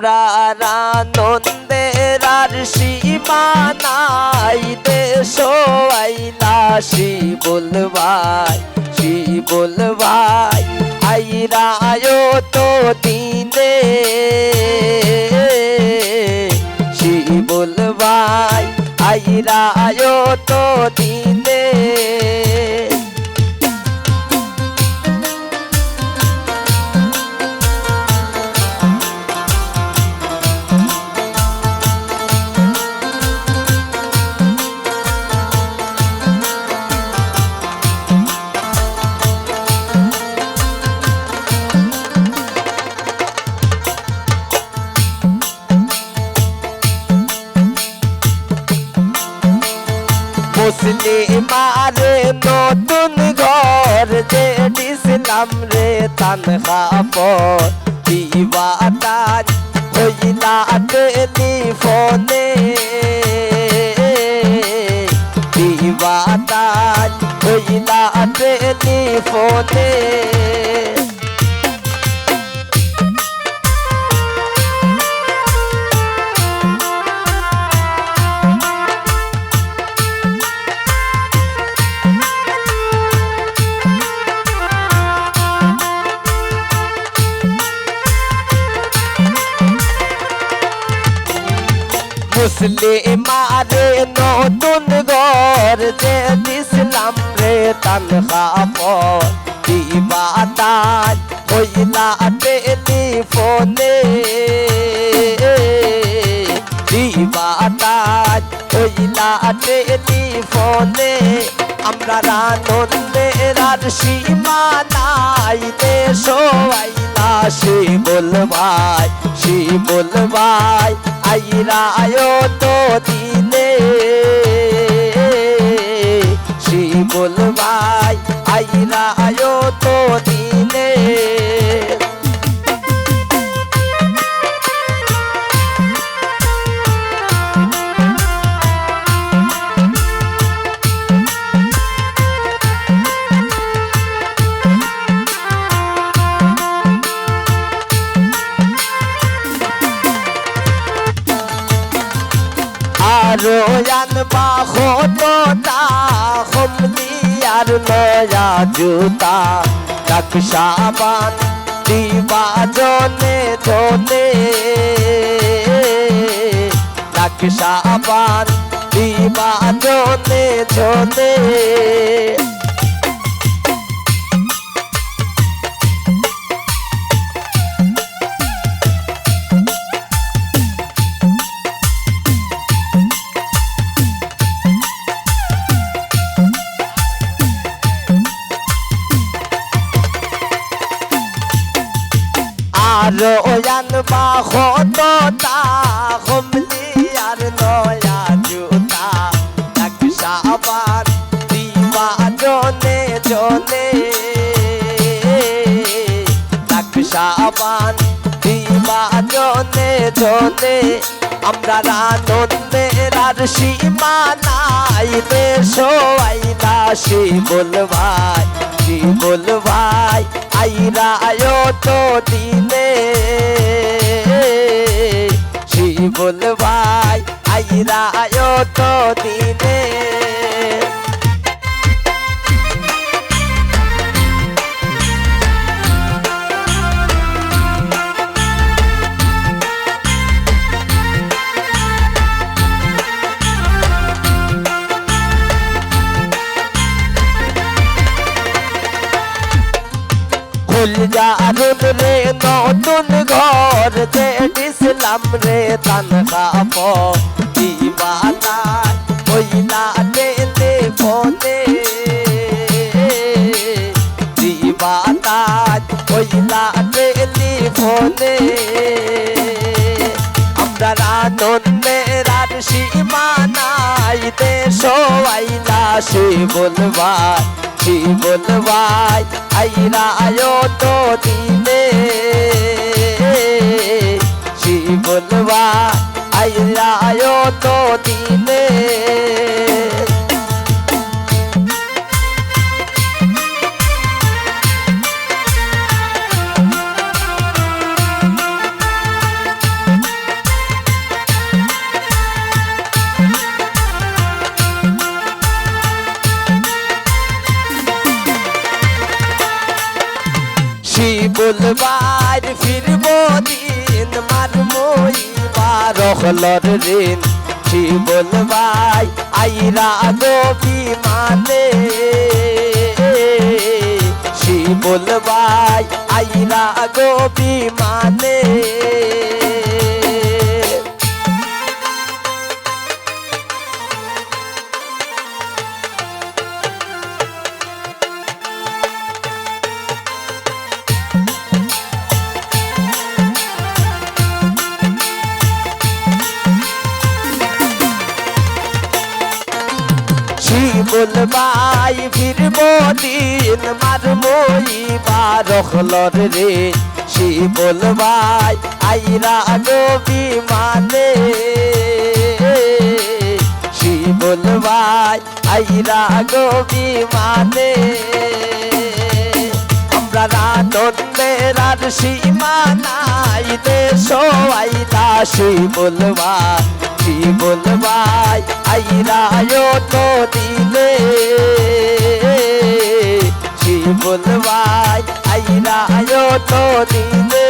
আমরা আনন্দের আর সীমা নাই, দেশ আইলা শিবুল ভাই আইরায় তো দিনে, শিবুল ভাই আইরায় তো দিনে। মুসলিমারে নতুন ঘর যে দিছিলাম রে তানখাপর, দিবাতাজ হইলা টেলিফোনে, দিবাতাজ হইলা টেলিফোনে। মুসলিমারে নতুন ঘর যে দিছিলাম রে তানখাপর, দিবাতাজ হইলা টেলিফোনে, দিবাতাজ হইলা টেলিফোনে। আমরা আনন্দের আর সীমা নাই, দেশ আইলা শিবুল ভাই আইরায় তো দিনে, শিবুল ভাই আইরায় তো দিনে। আরো আনবা হতোটা হমলিয়ার নয়া জুতা, নকশাবান দিবা জনে জনে, নকশাবান দিবা জনে জনে। আরো আনবা হতোটা হমলিয়ার নয়া জুতা, নকশাবান দিবা জনে জনে, নকশাবান দিবা জনে জনে। আমরা আনন্দের আর সীমা নাই, দেশ আইলা শিবুল ভাই আইরায় তো দিনে, শিবুল ভাই আইরায় তো দিনে। ফুলজারুন রে নতুন ঘর যে দিছিলাম রে তানখাপর, দিবাতাজ হইলা টেলিফোনে, দিবাতাজ হইলা টেলিফোনে। আমরা আনন্দের আর সীমা নাই, দেশ আইলা শিবুল ভাই আইরায় তো দিনে, শিবুল ভাই আইরায় তো দিনে। বলবার ফিরব দিন মারমই বারহলর ঋণ কি বলবাই আইরা গো বিমানে কি বলবাই আইরা গো বিমানে বলবাই ফিরব দিন মারমই বারহলর রে সি বলবাই আইরা গো বিমানে সি বলবাই আইরা গো বিমানে আমরা রানন্দের আর সীমা নাই দেশ আইরা সি বলবাই কি বলবাই আইরায়ো তো দিলে কি বলবাই আইরায়ো তো দিলে